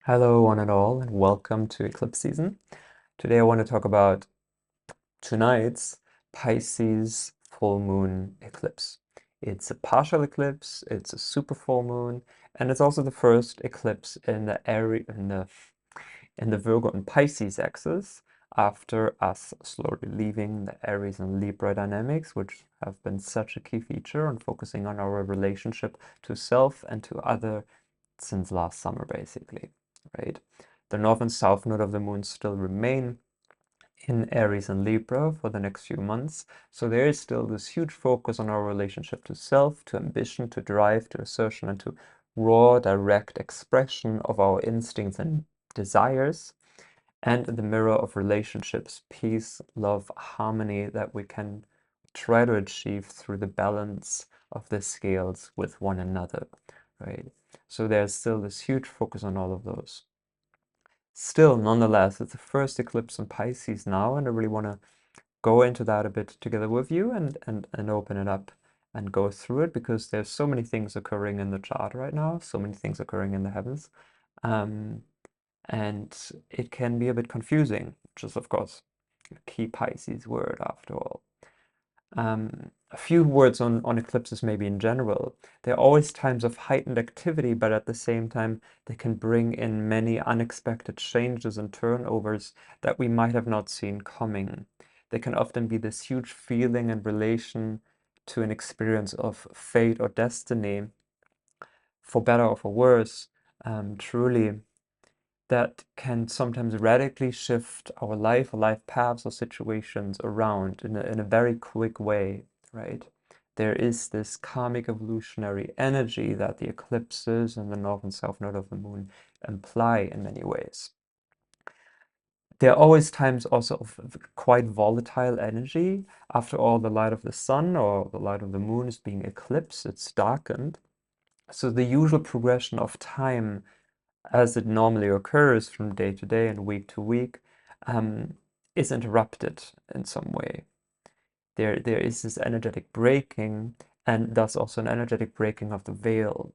Hello, one and all, and welcome to Eclipse season. Today I want to talk about tonight's Pisces full moon eclipse. It's a partial eclipse, it's a super full moon, and it's also the first eclipse in the Virgo and Pisces axis after us slowly leaving the Aries and Libra dynamics, which have been such a key feature on focusing on our relationship to self and to other since last summer, basically, right? The north and south node of the moon still remain in Aries and Libra for the next few months. So there is still this huge focus on our relationship to self, to ambition, to drive, to assertion, and to raw, direct expression of our instincts and desires, and the mirror of relationships, peace, love, harmony that we can try to achieve through the balance of the scales with one another, right? So there's still this huge focus on all of those. Still, nonetheless, it's the first eclipse in Pisces now, and I really want to go into that a bit together with you and open it up and go through it because there's so many things occurring in the chart right now, so many things occurring in the heavens. And it can be a bit confusing, which is, of course, a key Pisces word after all. A few words on eclipses maybe in general. There are always times of heightened activity, but at the same time, they can bring in many unexpected changes and turnovers that we might have not seen coming. They can often be this huge feeling in relation to an experience of fate or destiny, for better or for worse, truly that can sometimes radically shift our life or life paths or situations around in a very quick way, right? There is this karmic evolutionary energy that the eclipses and the north and south node of the moon imply in many ways. There are always times also of quite volatile energy. After all, the light of the sun or the light of the moon is being eclipsed, it's darkened. So the usual progression of time as it normally occurs from day to day and week to week, is interrupted in some way. There is this energetic breaking, and thus also an energetic breaking of the veil,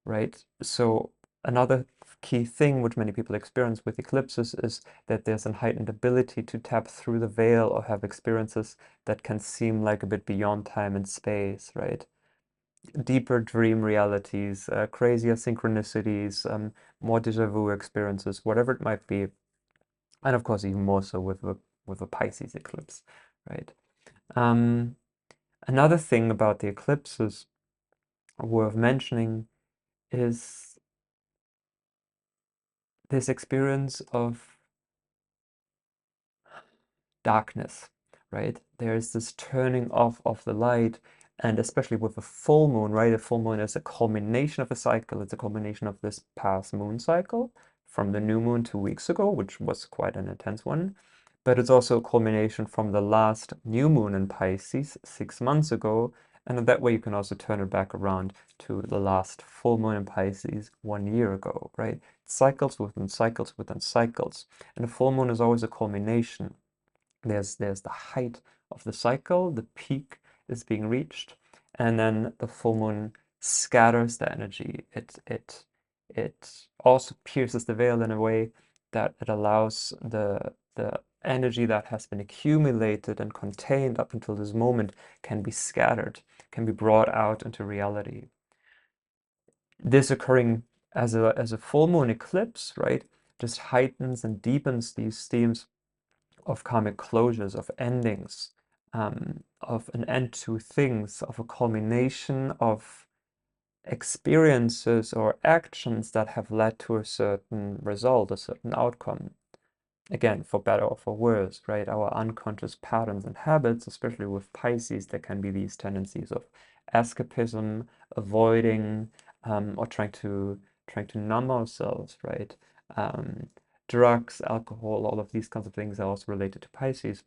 right? So another key thing which many people experience with eclipses is that there's a heightened ability to tap through the veil or have experiences that can seem like a bit beyond time and space, right? Deeper dream realities, crazier synchronicities, more déjà vu experiences, whatever it might be, and of course even more so with a Pisces eclipse, right? Another thing about the eclipses worth mentioning is this experience of darkness, right? There is this turning off of the light, and especially with a full moon, right? A full moon is a culmination of a cycle. It's a culmination of this past moon cycle from the new moon 2 weeks ago, which was quite an intense one. But it's also a culmination from the last new moon in Pisces 6 months ago. And that way you can also turn it back around to the last full moon in Pisces 1 year ago, right? Cycles within cycles within cycles. And a full moon is always a culmination. There's the height of the cycle, the peak is being reached, and then the full moon scatters the energy. It also pierces the veil in a way that it allows the energy that has been accumulated and contained up until this moment can be scattered, can be brought out into reality. This occurring as a full moon eclipse, right, just heightens and deepens these themes of karmic closures, of endings, of an end to things, of a culmination of experiences or actions that have led to a certain result, a certain outcome. Again, for better or for worse, right? Our unconscious patterns and habits, especially with Pisces, there can be these tendencies of escapism, avoiding, or trying to numb ourselves, right? Drugs, alcohol, all of these kinds of things are also related to Pisces.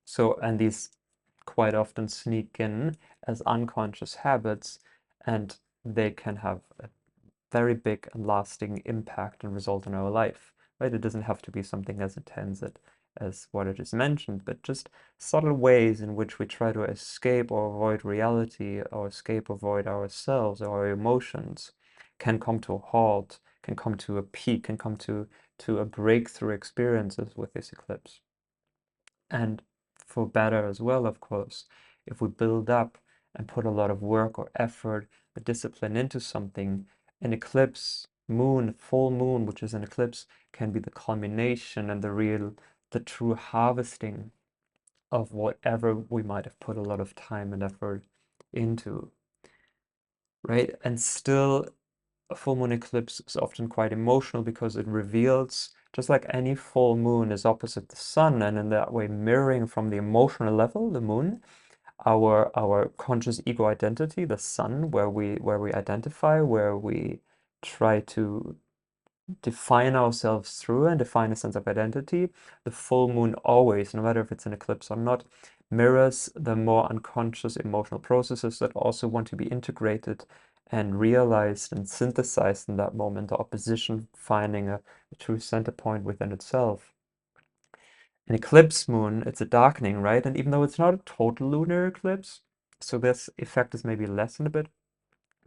So, and these quite often sneak in as unconscious habits, and they can have a very big and lasting impact and result in our life, right? It doesn't have to be something as intense as what I just mentioned, but just subtle ways in which we try to escape or avoid reality or escape, avoid ourselves or our emotions can come to a halt, can come to a peak, can come to a breakthrough experiences with this eclipse. And for better as well, of course, if we build up and put a lot of work or effort or discipline into something, an eclipse moon, full moon, which is an eclipse, can be the culmination and the true harvesting of whatever we might have put a lot of time and effort into, right? And still, a full moon eclipse is often quite emotional because it reveals, just like any full moon is opposite the sun, and in that way mirroring from the emotional level, the moon, our conscious ego identity, the sun, where we identify, where we try to define ourselves through and define a sense of identity. The full moon always, no matter if it's an eclipse or not, mirrors the more unconscious emotional processes that also want to be integrated and realized and synthesized in that moment, the opposition finding a true center point within itself. An eclipse moon, it's a darkening, right? And even though it's not a total lunar eclipse, so this effect is maybe lessened a bit,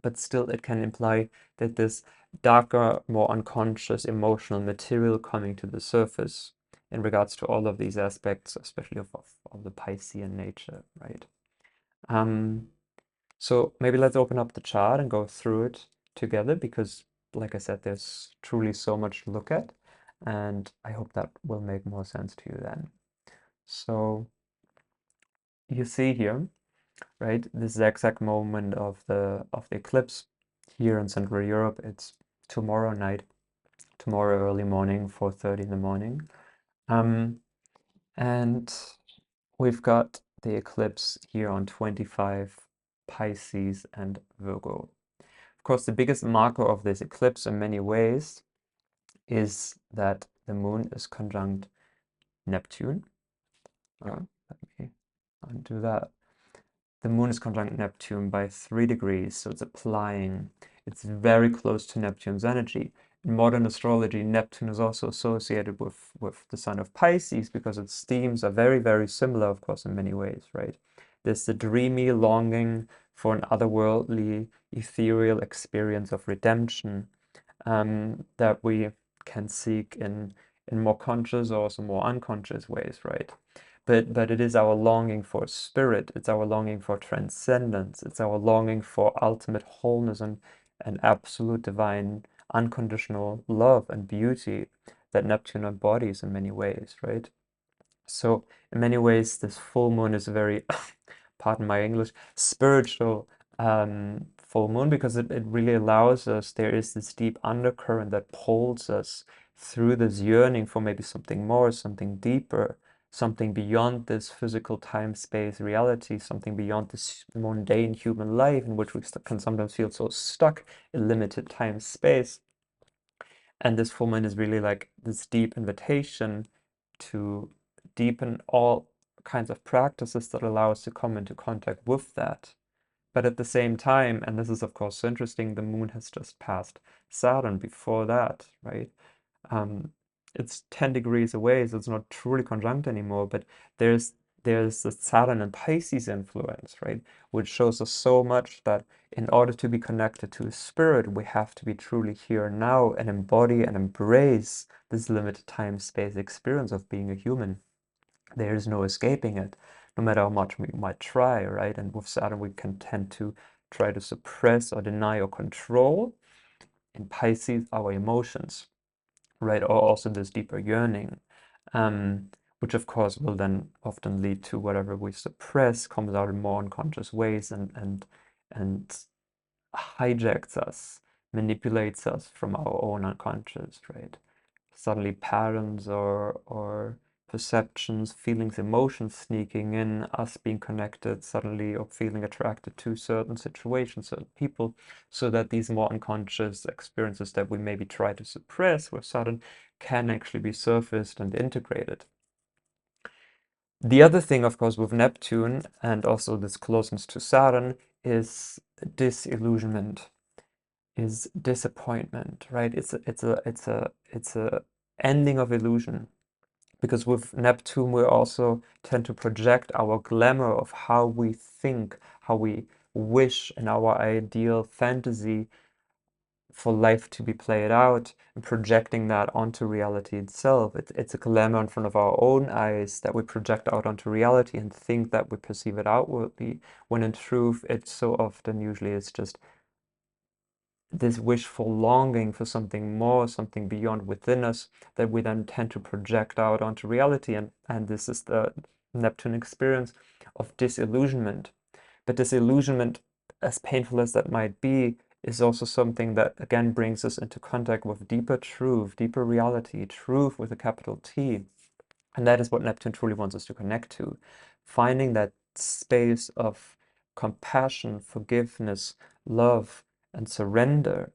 but still it can imply that this darker, more unconscious emotional material coming to the surface in regards to all of these aspects, especially of the Piscean nature, right? So maybe let's open up the chart and go through it together because, like I said, there's truly so much to look at, and I hope that will make more sense to you then. So you see here, right, this is the exact moment of the eclipse here in Central Europe. It's tomorrow night, tomorrow early morning, 4:30 in the morning. And we've got the eclipse here on 25 Pisces and Virgo. Of course, the biggest marker of this eclipse in many ways is that the moon is conjunct Neptune. Let me undo that. The moon is conjunct Neptune by 3 degrees, so it's applying. It's very close to Neptune's energy. In modern astrology, Neptune is also associated with the sign of Pisces because its themes are very, very similar, of course, in many ways, right? There's the dreamy longing for an otherworldly, ethereal experience of redemption that we can seek in more conscious or also more unconscious ways, right? But it is our longing for spirit, it's our longing for transcendence, it's our longing for ultimate wholeness and absolute divine unconditional love and beauty that Neptune embodies in many ways, right? So in many ways, this full moon is a very, pardon my English, spiritual full moon because it really allows us, there is this deep undercurrent that pulls us through this yearning for maybe something more, something deeper, something beyond this physical time-space reality, something beyond this mundane human life in which we can sometimes feel so stuck in limited time-space. And this full moon is really like this deep invitation to deepen all kinds of practices that allow us to come into contact with that. But at the same time, and this is of course so interesting, the moon has just passed Saturn before that, right? It's 10 degrees away, so it's not truly conjunct anymore, but there's the Saturn and Pisces influence, right? Which shows us so much that in order to be connected to spirit, we have to be truly here now and embody and embrace this limited time-space experience of being a human. There is no escaping it, no matter how much we might try, right? And with Saturn, we can tend to try to suppress or deny or control. In Pisces, our emotions, right? Or also this deeper yearning, which of course will then often lead to whatever we suppress comes out in more unconscious ways and hijacks us, manipulates us from our own unconscious, right? Suddenly patterns or perceptions, feelings, emotions sneaking in, us being connected suddenly or feeling attracted to certain situations, certain people, so that these more unconscious experiences that we maybe try to suppress with sudden can actually be surfaced and integrated. The other thing, of course, with Neptune and also this closeness to Saturn is disillusionment, is disappointment, right? It's a ending of illusion. Because with Neptune, we also tend to project our glamour of how we think, how we wish, and our ideal fantasy for life to be played out and projecting that onto reality itself. It's a glamour in front of our own eyes that we project out onto reality and think that we perceive it outwardly, when in truth, it so often usually is just this wishful longing for something more, something beyond within us that we then tend to project out onto reality. And this is the Neptune experience of disillusionment. But disillusionment, as painful as that might be, is also something that again brings us into contact with deeper truth, deeper reality, truth with a capital T. And that is what Neptune truly wants us to connect to. Finding that space of compassion, forgiveness, love, and surrender,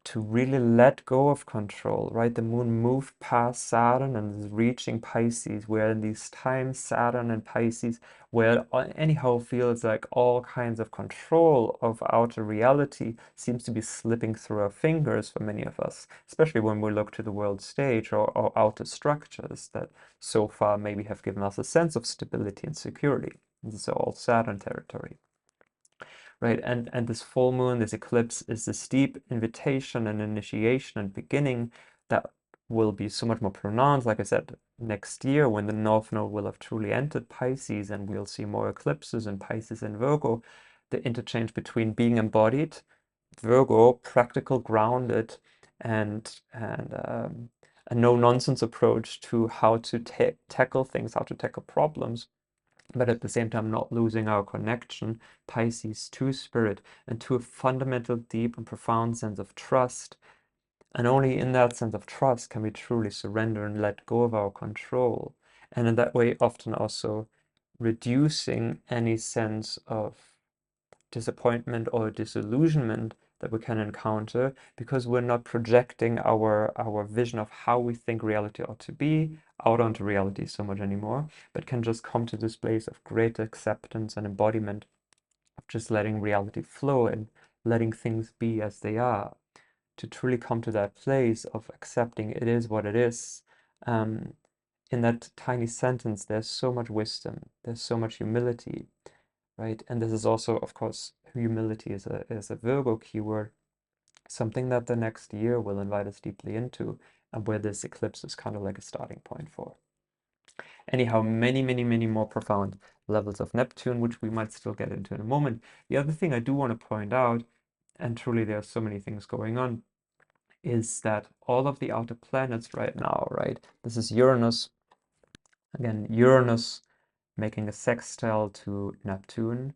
to really let go of control, right? The moon moved past Saturn and is reaching Pisces, where in these times, Saturn and Pisces, where anyhow feels like all kinds of control of outer reality seems to be slipping through our fingers for many of us, especially when we look to the world stage or outer structures that so far maybe have given us a sense of stability and security. This is all Saturn territory. Right, and this full moon, this eclipse, is this deep invitation and initiation and beginning that will be so much more pronounced, like I said, next year when the North Node will have truly entered Pisces and we'll see more eclipses in Pisces and Virgo. The interchange between being embodied, Virgo, practical, grounded, and a no-nonsense approach to how to tackle things, how to tackle problems, but at the same time not losing our connection, Pisces, to spirit and to a fundamental, deep and profound sense of trust. And only in that sense of trust can we truly surrender and let go of our control. And in that way, often also reducing any sense of disappointment or disillusionment that we can encounter, because we're not projecting our vision of how we think reality ought to be out onto reality so much anymore, but can just come to this place of great acceptance and embodiment of just letting reality flow and letting things be as they are, to truly come to that place of accepting it is what it is. In that tiny sentence, there's so much wisdom, there's so much humility, right? And this is also, of course, humility is a Virgo keyword, something that the next year will invite us deeply into, and where this eclipse is kind of like a starting point for. Anyhow, many more profound levels of Neptune, which we might still get into in a moment. The other thing I do want to point out, and truly there are so many things going on, is that all of the outer planets right now, right? This is Uranus. Again, Uranus making a sextile to Neptune,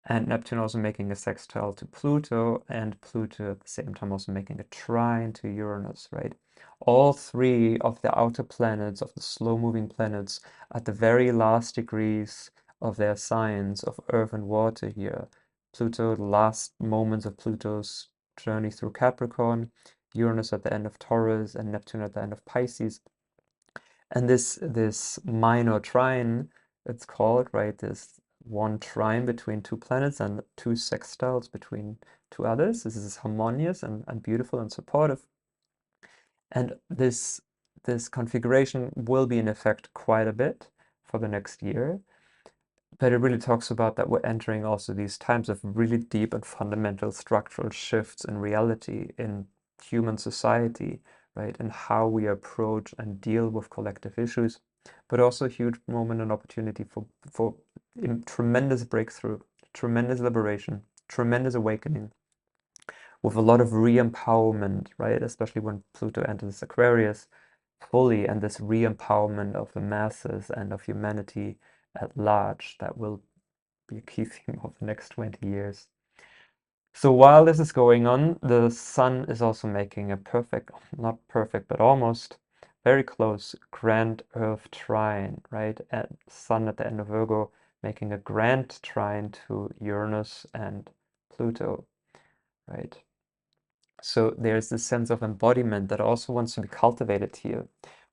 and Neptune also making a sextile to Pluto, and Pluto at the same time also making a trine to Uranus, right? All three of the outer planets, of the slow-moving planets, at the very last degrees of their signs of earth and water here. Pluto, the last moments of Pluto's journey through Capricorn, Uranus at the end of Taurus, and Neptune at the end of Pisces. And this minor trine, it's called, right? This one trine between two planets and two sextiles between two others. This is harmonious and beautiful and supportive. And this configuration will be in effect quite a bit for the next year. But it really talks about that we're entering also these times of really deep and fundamental structural shifts in reality, in human society, right? And how we approach and deal with collective issues, but also a huge moment and opportunity for tremendous breakthrough, tremendous liberation, tremendous awakening, with a lot of re-empowerment, right? Especially when Pluto enters Aquarius fully, and this re-empowerment of the masses and of humanity at large that will be a key theme of the next 20 years. So while this is going on, the Sun is also making a perfect, not perfect, but almost very close grand Earth trine, right? At Sun at the end of Virgo, making a grand trine to Uranus and Pluto, right? So there's this sense of embodiment that also wants to be cultivated here.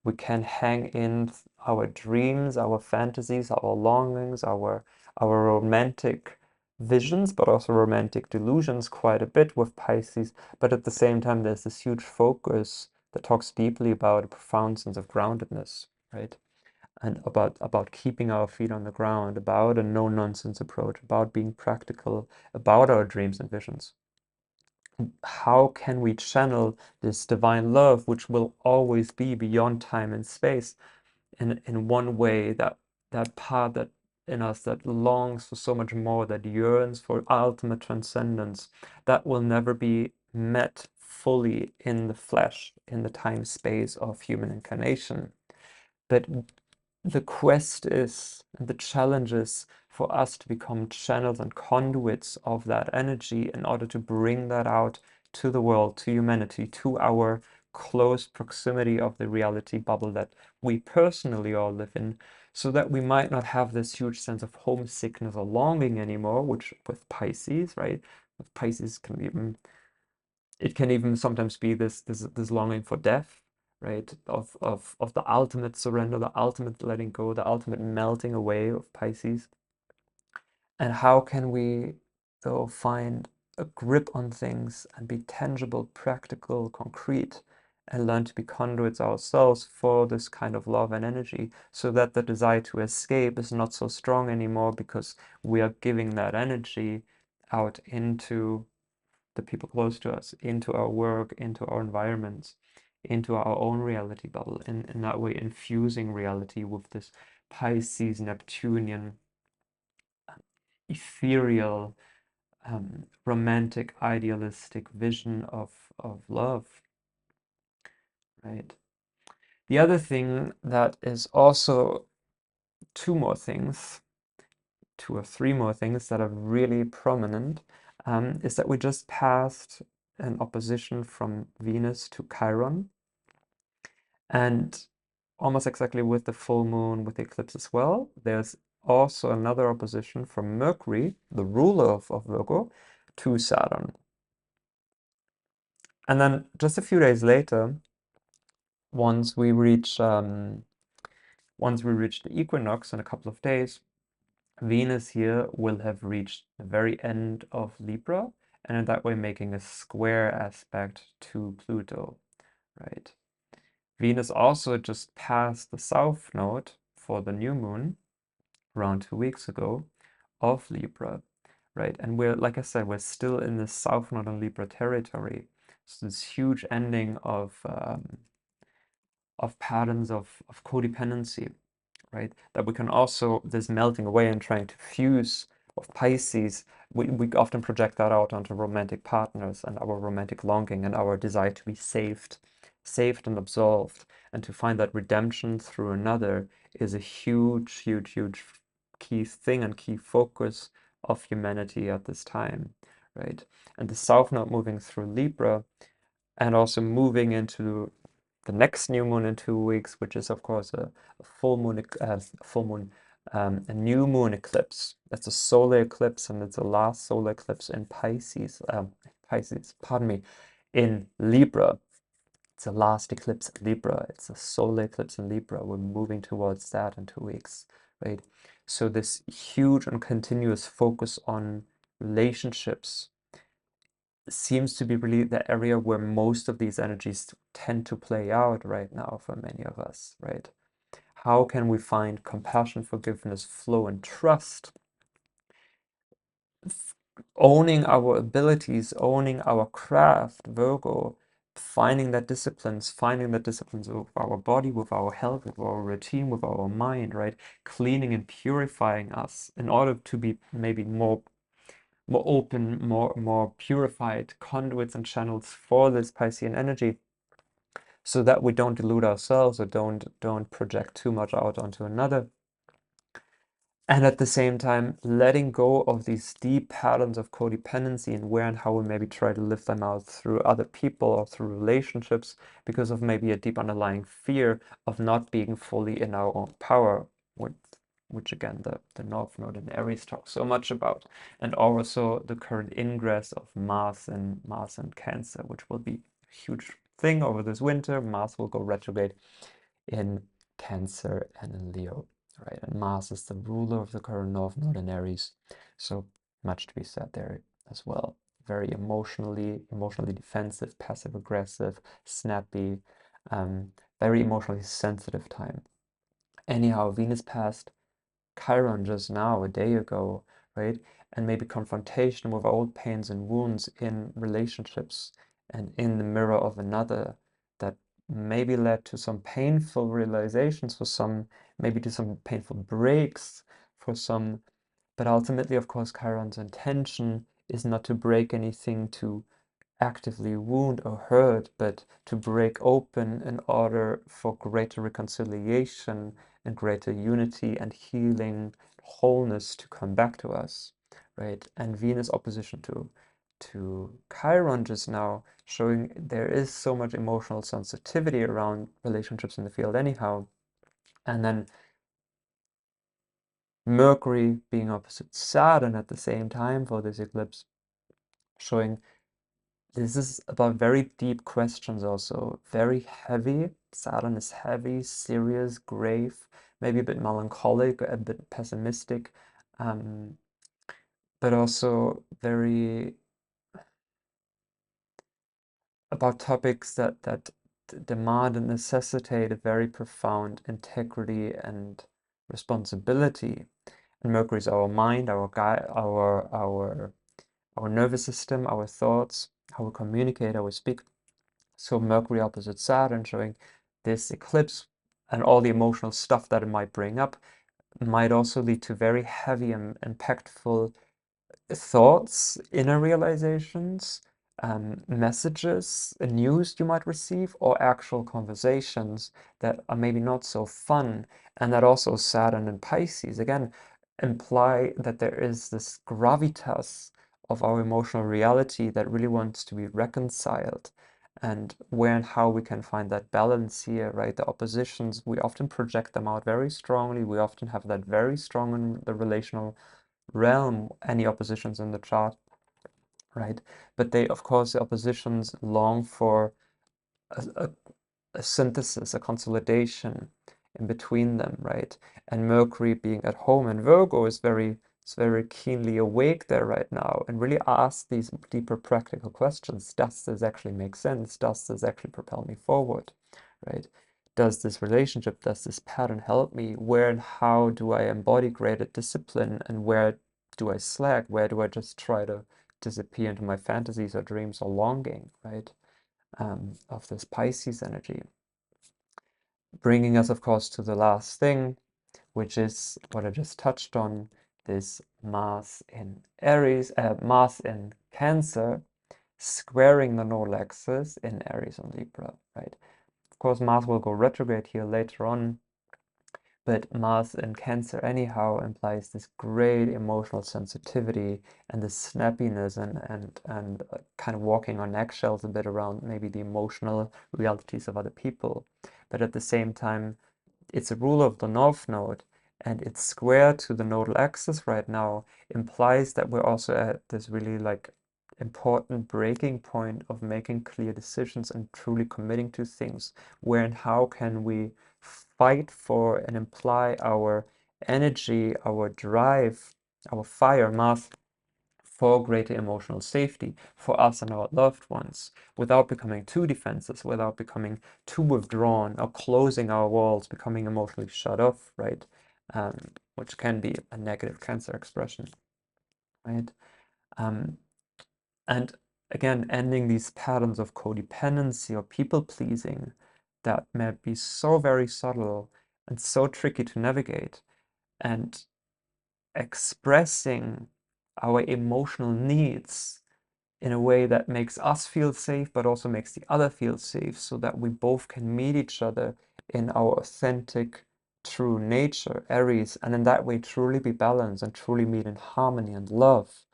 We can hang in our dreams, our fantasies, our longings, our romantic visions, but also romantic delusions quite a bit with Pisces. But at the same time, there's this huge focus that talks deeply about a profound sense of groundedness, right? And about keeping our feet on the ground, about a no-nonsense approach, about being practical, about our dreams and visions. how can we channel this divine love, which will always be beyond time and space, in one way, that part that in us that longs for so much more, that yearns for ultimate transcendence, that will never be met fully in the flesh, in the time space of human incarnation. But the quest is, and the challenge is, for us to become channels and conduits of that energy in order to bring that out to the world, to humanity, to our close proximity of the reality bubble that we personally all live in, so that we might not have this huge sense of homesickness or longing anymore, which with Pisces, right? With Pisces it can even sometimes be this longing for death, right? Of the ultimate surrender, the ultimate letting go, the ultimate melting away of Pisces. And how can we, though, find a grip on things and be tangible, practical, concrete, and learn to be conduits ourselves for this kind of love and energy, so that the desire to escape is not so strong anymore, because we are giving that energy out into the people close to us, into our work, into our environments, into our own reality bubble, and in that way infusing reality with this Pisces, Neptunian, ethereal, romantic, idealistic vision of love, right? The other thing that is also two or three more things that are really prominent, is that we just passed an opposition from Venus to Chiron, and almost exactly with the full moon, with the eclipse as well. There's also another opposition from Mercury, the ruler of Virgo, to Saturn. And then just a few days later, once we reach the equinox in a couple of days, Venus here will have reached the very end of Libra, and in that way making a square aspect to Pluto, right? Venus also just passed the south node for the new moon around 2 weeks ago of Libra, right? And we're, like I said, we're still in the south node in Libra territory. So this huge ending of patterns of codependency, right? That we can also, this melting away and trying to fuse of Pisces, we often project that out onto romantic partners and our romantic longing and our desire to be saved and absolved, and to find that redemption through another is a huge, huge, huge key thing and key focus of humanity at this time, right? And the South Node moving through Libra and also moving into the next new moon in 2 weeks, which is of course a a new moon eclipse. That's a solar eclipse, and it's the last solar eclipse in pardon me, in Libra. It's the last eclipse in Libra. It's a solar eclipse in Libra. We're moving towards that in 2 weeks, right? So this huge and continuous focus on relationships seems to be really the area where most of these energies tend to play out right now for many of us, right? How can we find compassion, forgiveness, flow, and trust? Owning our abilities, owning our craft, Virgo, finding that disciplines of our body, with our health, with our routine, with our mind, right? Cleaning and purifying us in order to be maybe more open, more purified conduits and channels for this Piscean energy, so that we don't delude ourselves or don't project too much out onto another. And at the same time, letting go of these deep patterns of codependency and where and how we maybe try to live them out through other people or through relationships, because of maybe a deep underlying fear of not being fully in our own power, which again the North Node in Aries talks so much about, and also the current ingress of Mars and Cancer, which will be a huge thing over this winter. Mars will go retrograde in Cancer and in Leo, right? And Mars is the ruler of the current North Node in Aries, so much to be said there as well. Very emotionally defensive, passive aggressive, snappy, very emotionally sensitive time. Anyhow, Venus passed Chiron just now, a day ago, right? And maybe confrontation with old pains and wounds in relationships and in the mirror of another that maybe led to some painful realizations for some, maybe to some painful breaks for some. But ultimately, of course, Chiron's intention is not to break anything, to actively wound or hurt, but to break open in order for greater reconciliation and greater unity and healing, wholeness to come back to us, right? And Venus opposition to Chiron just now, showing there is so much emotional sensitivity around relationships in the field anyhow. And then Mercury being opposite Saturn at the same time for this eclipse, showing this is about very deep questions also, very heavy. Saturn is heavy, serious, grave, maybe a bit melancholic, a bit pessimistic, but also very about topics that demand and necessitate a very profound integrity and responsibility. And Mercury is our mind, our guide, our nervous system, our thoughts, how we communicate, how we speak. So Mercury opposite Saturn, showing this eclipse and all the emotional stuff that it might bring up, might also lead to very heavy and impactful thoughts, inner realizations, messages, news you might receive, or actual conversations that are maybe not so fun. And that also Saturn and Pisces, again, imply that there is this gravitas of our emotional reality that really wants to be reconciled. And where and how we can find that balance here, right? The oppositions, we often project them out very strongly. We often have that very strong in the relational realm, any oppositions in the chart, right? But they, of course, the oppositions long for a, a synthesis, a consolidation in between them, right? And Mercury being at home in Virgo is very keenly awake there right now and really asks these deeper practical questions. Does this actually make sense? Does this actually propel me forward, right? Does this relationship, does this pattern help me? Where and how do I embody greater discipline, and where do I slack? Where do I just try to disappear into my fantasies or dreams or longing, right? Of this Pisces energy. Bringing us, of course, to the last thing, which is what I just touched on, this Mars in Aries, Mars in Cancer, squaring the nodal axis in Aries and Libra, right? Of course, Mars will go retrograde here later on, but Mars in Cancer anyhow implies this great emotional sensitivity and this snappiness and kind of walking on eggshells a bit around maybe the emotional realities of other people. But at the same time, it's a rule of the North Node, and it's square to the nodal axis right now, implies that we're also at this really like important breaking point of making clear decisions and truly committing to things. Where and how can we fight for and imply our energy, our drive, our fire, Mars, for greater emotional safety for us and our loved ones, without becoming too defensive, without becoming too withdrawn or closing our walls, becoming emotionally shut off, right? Which can be a negative Cancer expression, right? And again, ending these patterns of codependency or people pleasing that may be so very subtle and so tricky to navigate, and expressing our emotional needs in a way that makes us feel safe, but also makes the other feel safe, so that we both can meet each other in our authentic, true nature, Aries, and in that way truly be balanced and truly meet in harmony and love,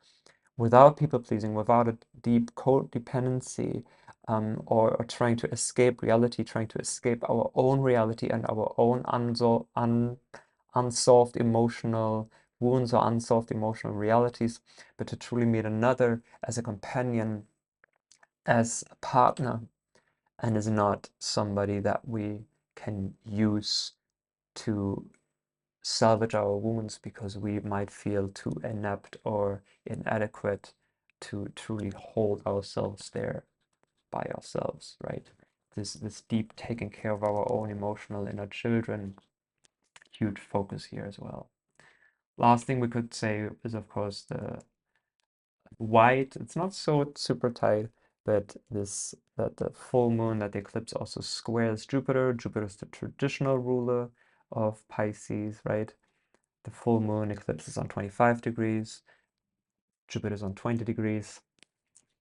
without people pleasing, without a deep codependency, or trying to escape reality, trying to escape our own reality and our own unsolved emotional wounds or unsolved emotional realities, but to truly meet another as a companion, as a partner, and as not somebody that we can use to salvage our wounds because we might feel too inept or inadequate to truly hold ourselves there by ourselves, right? This deep taking care of our own emotional inner children, huge focus here as well. Last thing we could say is, of course, the white. It's not so super tight, but that the full moon, that the eclipse also squares Jupiter. Jupiter is the traditional ruler of Pisces, right? The full moon eclipse is on 25 degrees. Jupiter is on 20 degrees.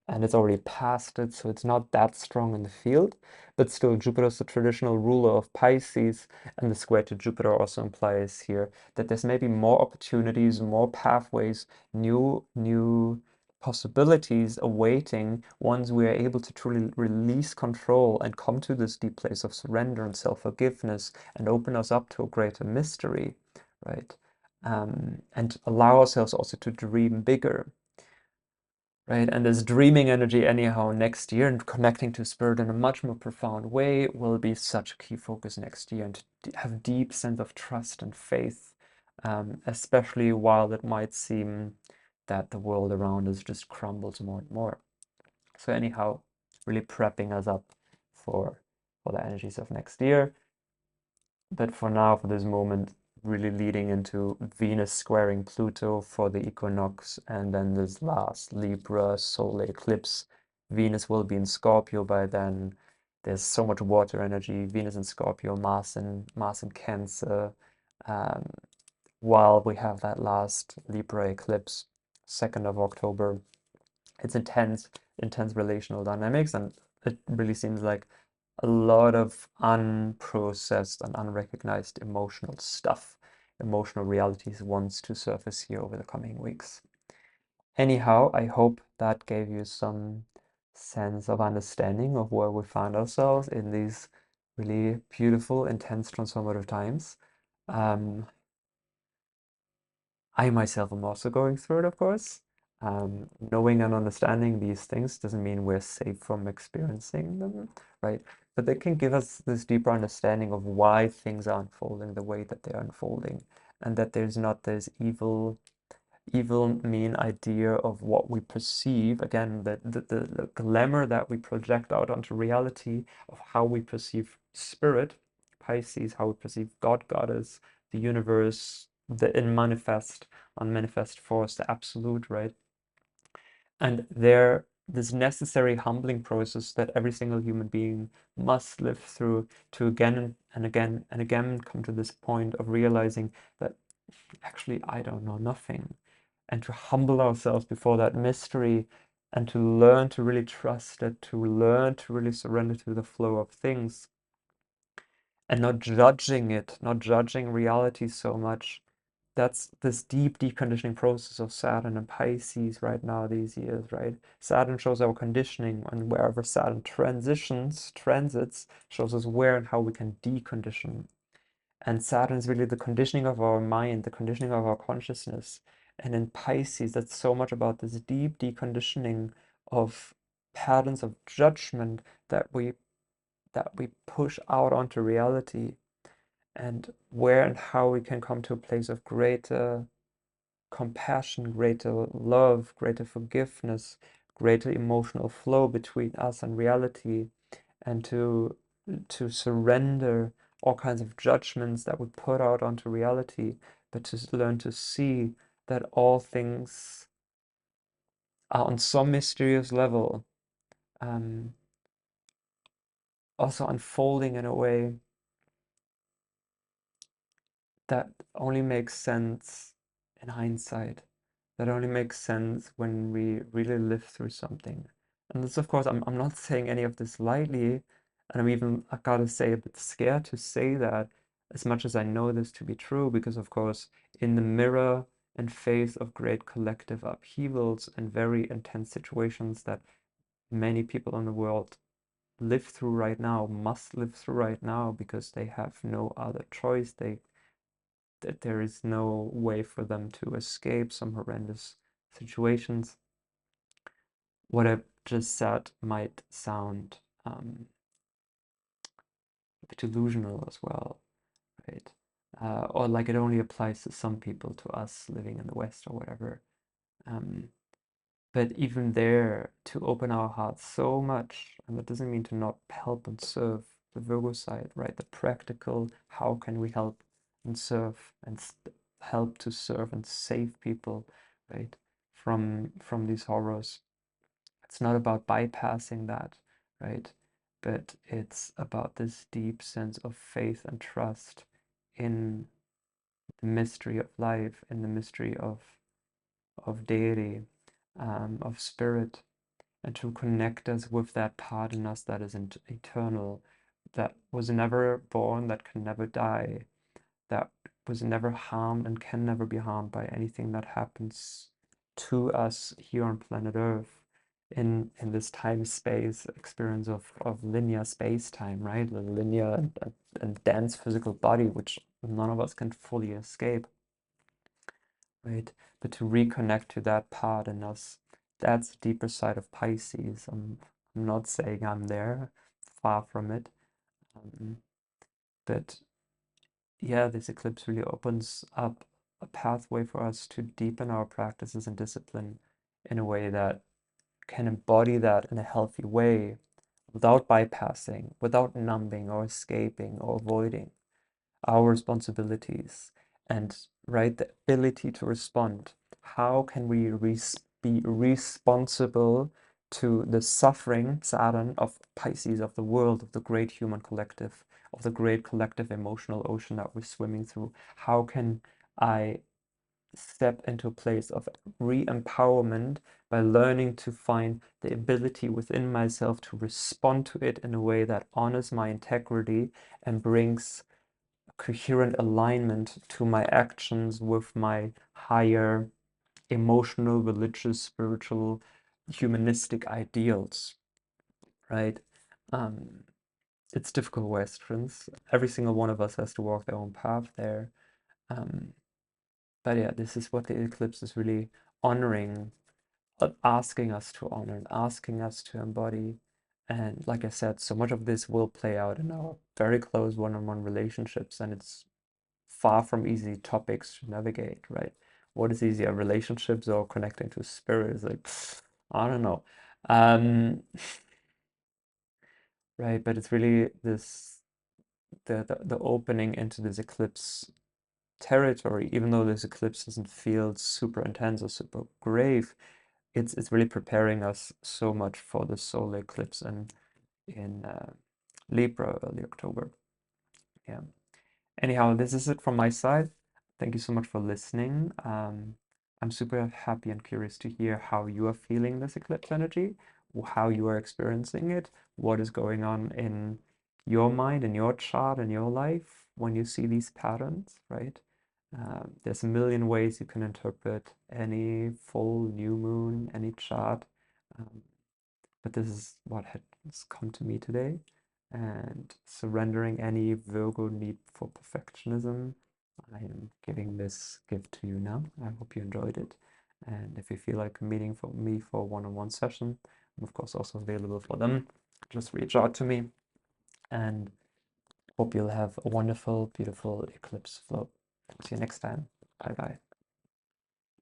And it's already past it, so it's not that strong in the field. But still, Jupiter is the traditional ruler of Pisces, and the square to Jupiter also implies here that there's maybe more opportunities, more pathways, new possibilities awaiting once we are able to truly release control and come to this deep place of surrender and self-forgiveness and open us up to a greater mystery, right? And allow ourselves also to dream bigger. Right, and this dreaming energy anyhow next year and connecting to spirit in a much more profound way will be such a key focus next year, and to have deep sense of trust and faith, especially while it might seem that the world around us just crumbles more and more. So anyhow, really prepping us up for the energies of next year. But for now, for this moment, really leading into Venus squaring Pluto for the equinox, and then this last Libra solar eclipse. Venus will be in Scorpio by then. There's so much water energy. Venus in Scorpio, Mars in Cancer. Um, while we have that last Libra eclipse, 2nd of October, it's intense relational dynamics, and it really seems like a lot of unprocessed and unrecognized emotional stuff, emotional realities wants to surface here over the coming weeks. Anyhow, I hope that gave you some sense of understanding of where we find ourselves in these really beautiful, intense, transformative times. Um, I myself am also going through it, of course. Knowing and understanding these things doesn't mean we're safe from experiencing them, right? But they can give us this deeper understanding of why things are unfolding the way that they're unfolding, and that there's not this evil, mean idea of what we perceive. Again, the glamour that we project out onto reality of how we perceive spirit, Pisces, how we perceive God, Goddess, the universe, the unmanifest force, the absolute, right? And this necessary humbling process that every single human being must live through to again and again and again come to this point of realizing that actually I don't know nothing, and to humble ourselves before that mystery, and to learn to really trust it, to learn to really surrender to the flow of things, and not judging it, not judging reality so much. That's this deep deconditioning process of Saturn and Pisces right now, these years, right? Saturn shows our conditioning, and wherever Saturn transits, shows us where and how we can decondition. And Saturn is really the conditioning of our mind, the conditioning of our consciousness. And in Pisces, that's so much about this deep deconditioning of patterns of judgment that we push out onto reality, and where and how we can come to a place of greater compassion, greater love, greater forgiveness, greater emotional flow between us and reality, and to surrender all kinds of judgments that we put out onto reality, but to learn to see that all things are on some mysterious level also unfolding in a way that only makes sense in hindsight, that only makes sense when we really live through something. And this, of course, I'm not saying any of this lightly, and I'm even, I gotta say, a bit scared to say that, as much as I know this to be true, because, of course, in the mirror and face of great collective upheavals and very intense situations that many people in the world live through right now, must live through right now, because they have no other choice. That there is no way for them to escape some horrendous situations. What I've just said might sound a bit delusional as well, right? Or like it only applies to some people, to us living in the West or whatever. But even there, to open our hearts so much, and that doesn't mean to not help and serve the Virgo side, right? The practical, how can we help and serve and help to serve and save people, right, from these horrors. It's not about bypassing that, right? But it's about this deep sense of faith and trust in the mystery of life, in the mystery of deity, of spirit, and to connect us with that part in us that is eternal, that was never born, that can never die, that was never harmed and can never be harmed by anything that happens to us here on planet Earth in this time-space experience of linear space-time, right? The linear and dense physical body, which none of us can fully escape, right? But to reconnect to that part in us, that's the deeper side of Pisces. I'm not saying I'm there, far from it. But yeah, this eclipse really opens up a pathway for us to deepen our practices and discipline in a way that can embody that in a healthy way without bypassing, without numbing or escaping or avoiding our responsibilities and, right, the ability to respond. How can we be responsible to the suffering, Saturn, of Pisces, of the world, of the great human collective, of the great collective emotional ocean that we're swimming through? How can I step into a place of re-empowerment by learning to find the ability within myself to respond to it in a way that honors my integrity and brings coherent alignment to my actions with my higher emotional, religious, spiritual, humanistic ideals, right? It's difficult questions. Every single one of us has to walk their own path there. But yeah, this is what the eclipse is really honoring, asking us to honor and asking us to embody. And like I said, so much of this will play out in our very close one-on-one relationships, and it's far from easy topics to navigate, right? What is easier, relationships or connecting to spirit? Is like, I don't know. Right, but it's really this the opening into this eclipse territory, even though this eclipse doesn't feel super intense or super grave, it's really preparing us so much for the solar eclipse in Libra early October. Yeah. Anyhow, this is it from my side. Thank you so much for listening. I'm super happy and curious to hear how you are feeling this eclipse energy, how you are experiencing it, what is going on in your mind, in your chart, in your life when you see these patterns, right? There's a million ways you can interpret any full new moon, any chart. Um, but this is what has come to me today. And surrendering any Virgo need for perfectionism, I am giving this gift to you now. I hope you enjoyed it. And if you feel like meeting for me for a one-on-one session, I'm of course also available for them. Just reach out to me and hope you'll have a wonderful, beautiful eclipse flow. See you next time. Bye bye.